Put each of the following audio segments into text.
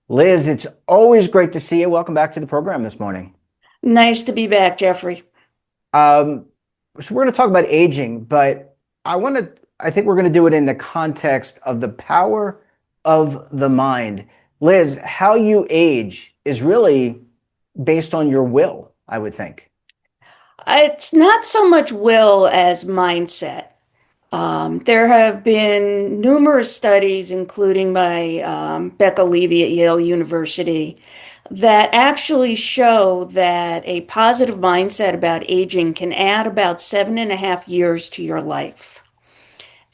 Liz, it's always great to see you. Welcome back to the program this morning. Nice to be back, Jeffrey. Um, so we're going to talk about aging, but I think we're going to do it in the context of the power of the mind. Liz, how you age is really based on your will, I would think. It's not so much will as mindset. There have been numerous studies, including by Becca Levy at Yale University, that actually show that a positive mindset about aging can add about 7.5 years to your life.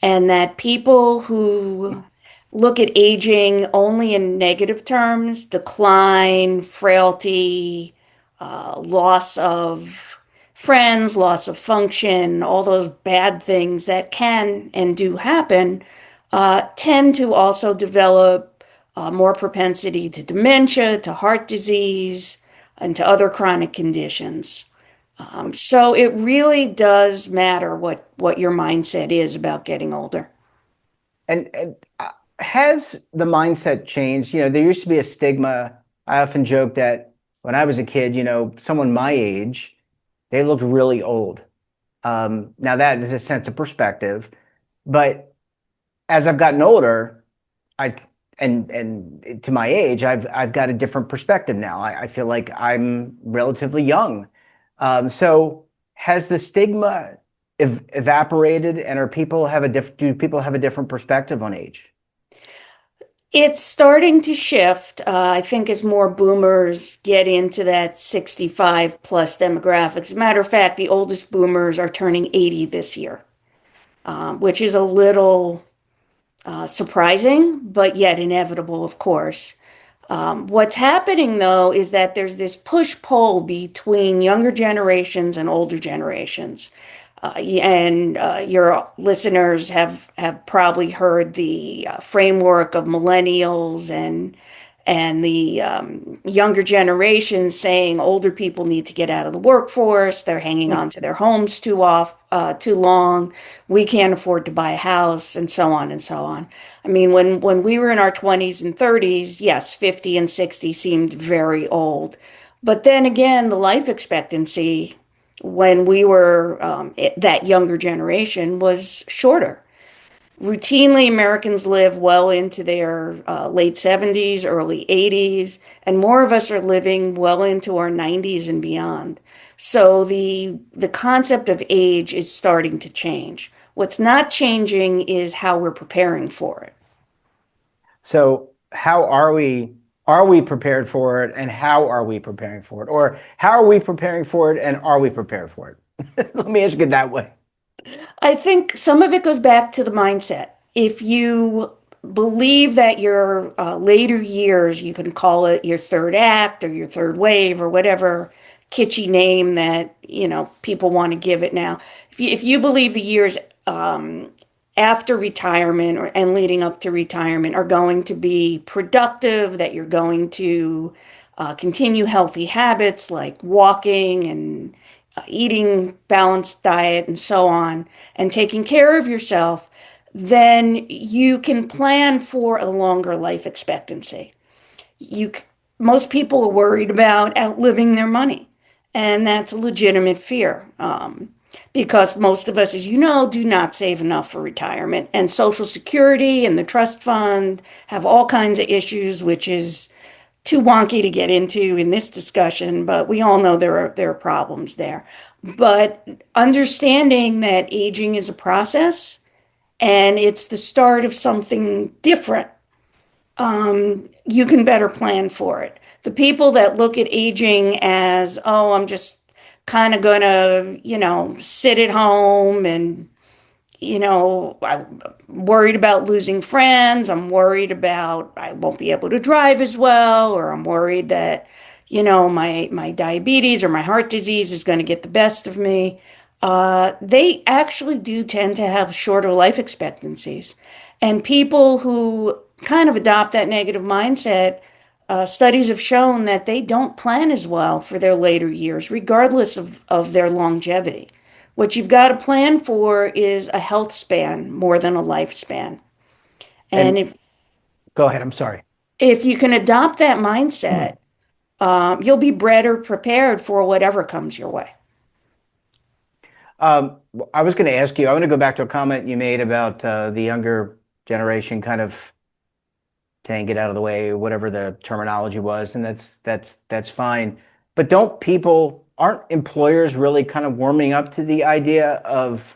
And that people who look at aging only in negative terms, decline, frailty, loss of friends, loss of function, all those bad things that can and do happen, tend to also develop more propensity to dementia, to heart disease, and to other chronic conditions. So it really does matter what your mindset is about getting older. And has the mindset changed? There used to be a stigma. I often joke that when I was a kid, someone my age, they looked really old. Now that is a sense of perspective, but as I've gotten older, I and to my age, I've got a different perspective now. I feel like I'm relatively young. So has the stigma evaporated, and do people have a different perspective on age? It's starting to shift, I think, as more boomers get into that 65 plus demographics. As a matter of fact, the oldest boomers are turning 80 this year, which is a little surprising, but yet inevitable, of course. What's happening, though, is that there's this push-pull between younger generations and older generations. And your listeners have probably heard the framework of millennials and the younger generation saying older people need to get out of the workforce. They're hanging on to their homes too long. We can't afford to buy a house, and so on and so on. I mean, when we were in our 20s and 30s, yes, 50 and 60 seemed very old. But then again, the life expectancy when we were that younger generation was shorter. Routinely, Americans live well into their late 70s, early 80s, and more of us are living well into our 90s and beyond. So the concept of age is starting to change. What's not changing is how we're preparing for it. So how are we prepared for it, and how are we preparing for it? Or how are we preparing for it, and are we prepared for it? Let me ask it that way. I think some of it goes back to the mindset. If you believe that your later years, you can call it your third act or your third wave or whatever kitschy name that, people want to give it now. If you believe the years after retirement and leading up to retirement are going to be productive, that you're going to continue healthy habits like walking and eating balanced diet and so on, and taking care of yourself, then you can plan for a longer life expectancy. You, most people are worried about outliving their money, and that's a legitimate fear. Because most of us, as you know, do not save enough for retirement, and Social Security and the trust fund have all kinds of issues, which is too wonky to get into in this discussion, but we all know there are problems there. But understanding that aging is a process and it's the start of something different, you can better plan for it. The people that look at aging as, oh, I'm just kind of gonna, sit at home and I'm worried about losing friends. I'm worried about I won't be able to drive as well, or I'm worried that, my diabetes or my heart disease is going to get the best of me. They actually do tend to have shorter life expectancies. And people who kind of adopt that negative mindset, studies have shown that they don't plan as well for their later years, regardless of their longevity. What you've got to plan for is a health span more than a lifespan. And And if go ahead. I'm sorry. If you can adopt that mindset, you'll be better prepared for whatever comes your way. I was going to ask you, I want to go back to a comment you made about the younger generation kind of saying get out of the way, whatever the terminology was, and that's fine. But aren't employers really kind of warming up to the idea of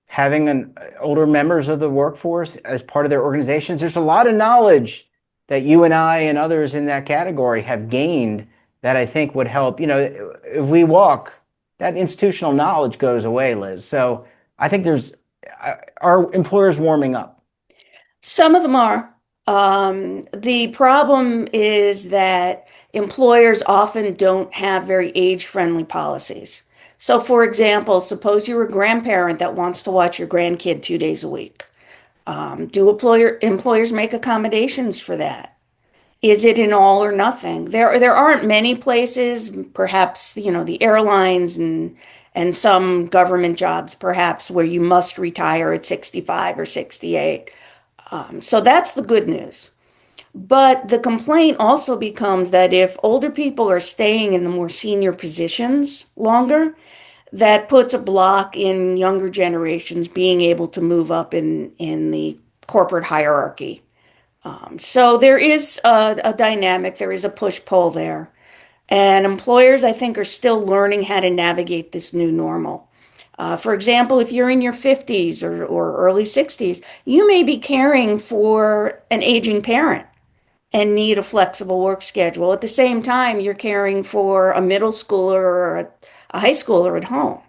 having older members of the workforce as part of their organizations? There's a lot of knowledge that you and I and others in that category have gained that I think would help. If we walk, that institutional knowledge goes away, Liz. So I think are employers warming up? Some of them are. The problem is that employers often don't have very age-friendly policies. So, for example, suppose you're a grandparent that wants to watch your grandkid 2 days a week. Do employers make accommodations for that? Is it an all or nothing? There aren't many places, perhaps, the airlines and some government jobs, perhaps, where you must retire at 65 or 68. So that's the good news. But the complaint also becomes that if older people are staying in the more senior positions longer, that puts a block in younger generations being able to move up in the corporate hierarchy. So there is a dynamic, there is a push-pull there. And employers, I think, are still learning how to navigate this new normal. For example, if you're in your 50s or early 60s, you may be caring for an aging parent and need a flexible work schedule. At the same time, you're caring for a middle schooler or a high schooler at home.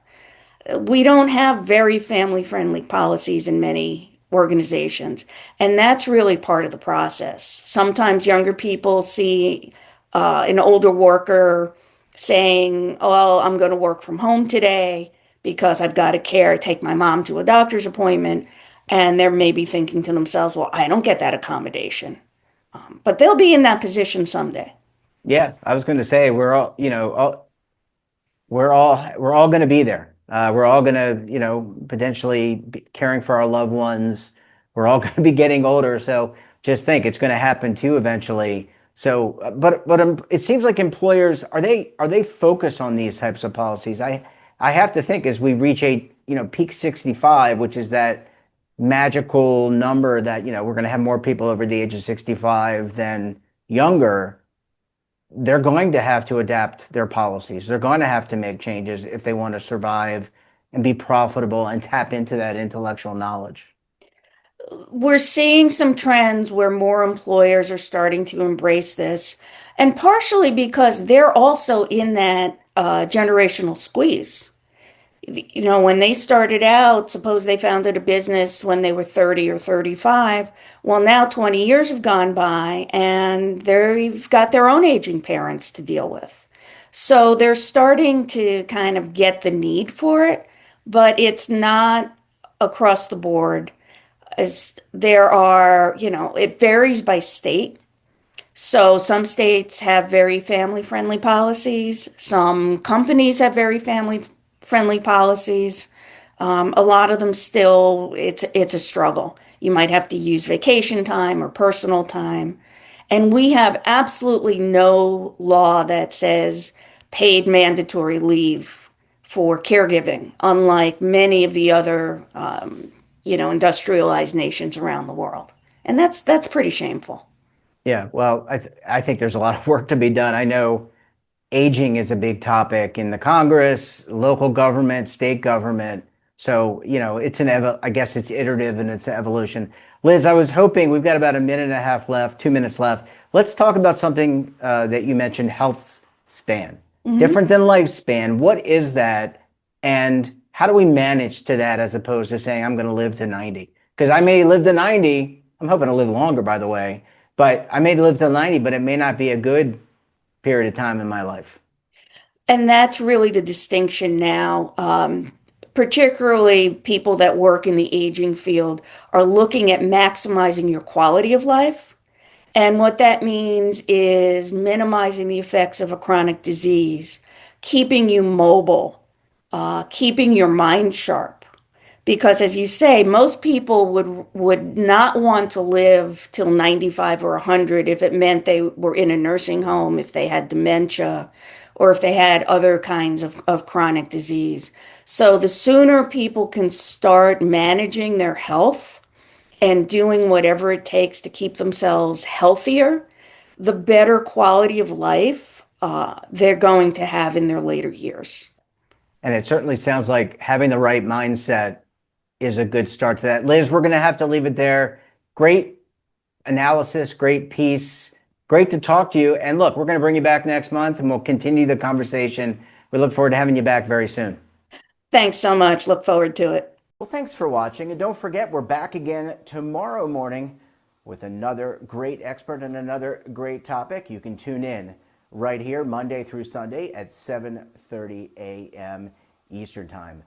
We don't have very family-friendly policies in many organizations, and that's really part of the process. Sometimes younger people see an older worker saying, "Oh, I'm going to work from home today because I've got to take my mom to a doctor's appointment," and they're maybe thinking to themselves, "Well, I don't get that accommodation." But they'll be in that position someday. Yeah, I was going to say we're all going to be there. We're all going to, potentially be caring for our loved ones. We're all going to be getting older. So just think it's going to happen too eventually. So, but it seems like employers are they focused on these types of policies? I have to think as we reach peak 65, which is that magical number that we're going to have more people over the age of 65 than younger. They're going to have to adapt their policies. They're going to have to make changes if they want to survive and be profitable and tap into that intellectual knowledge. We're seeing some trends where more employers are starting to embrace this, and partially because they're also in that generational squeeze. When they started out, suppose they founded a business when they were 30 or 35. Well, now 20 years have gone by and they've got their own aging parents to deal with. So they're starting to kind of get the need for it, but it's not across the board. As there are, it varies by state. So some states have very family-friendly policies. Some companies have very family-friendly policies. A lot of them still, it's a struggle. You might have to use vacation time or personal time. And we have absolutely no law that says paid mandatory leave for caregiving, unlike many of the other, industrialized nations around the world. And that's pretty shameful. Yeah, well, I think there's a lot of work to be done. I know aging is a big topic in the Congress, local government, state government. So, I guess it's iterative and it's an evolution. Liz, I was hoping we've got about a minute and a half left, 2 minutes left. Let's talk about something that you mentioned, health span. Mhm. Different than lifespan. What is that? And how do we manage to that as opposed to saying, I'm going to live to 90? Because I may live to 90. I'm hoping to live longer, by the way. But I may live to 90, but it may not be a good period of time in my life. And that's really the distinction now. Particularly people that work in the aging field are looking at maximizing your quality of life. And what that means is minimizing the effects of a chronic disease, keeping you mobile, keeping your mind sharp, Because as you say, most people would not want to live till 95 or 100 if it meant they were in a nursing home, if they had dementia, or if they had other kinds of chronic disease. So the sooner people can start managing their health and doing whatever it takes to keep themselves healthier, the better quality of life they're going to have in their later years. And it certainly sounds like having the right mindset is a good start to that. Liz, we're going to have to leave it there. Great analysis, great piece. Great to talk to you. And look, we're going to bring you back next month and we'll continue the conversation. We look forward to having you back very soon. Thanks so much. Look forward to it. Well, thanks for watching. And don't forget, we're back again tomorrow morning with another great expert and another great topic. You can tune in right here Monday through Sunday at 7:30 a.m. Eastern Time.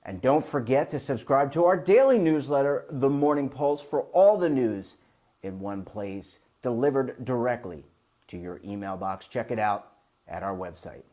And don't forget to subscribe to our daily newsletter, The Morning Pulse, for all the news in one place, delivered directly to your email box. Check it out at our website.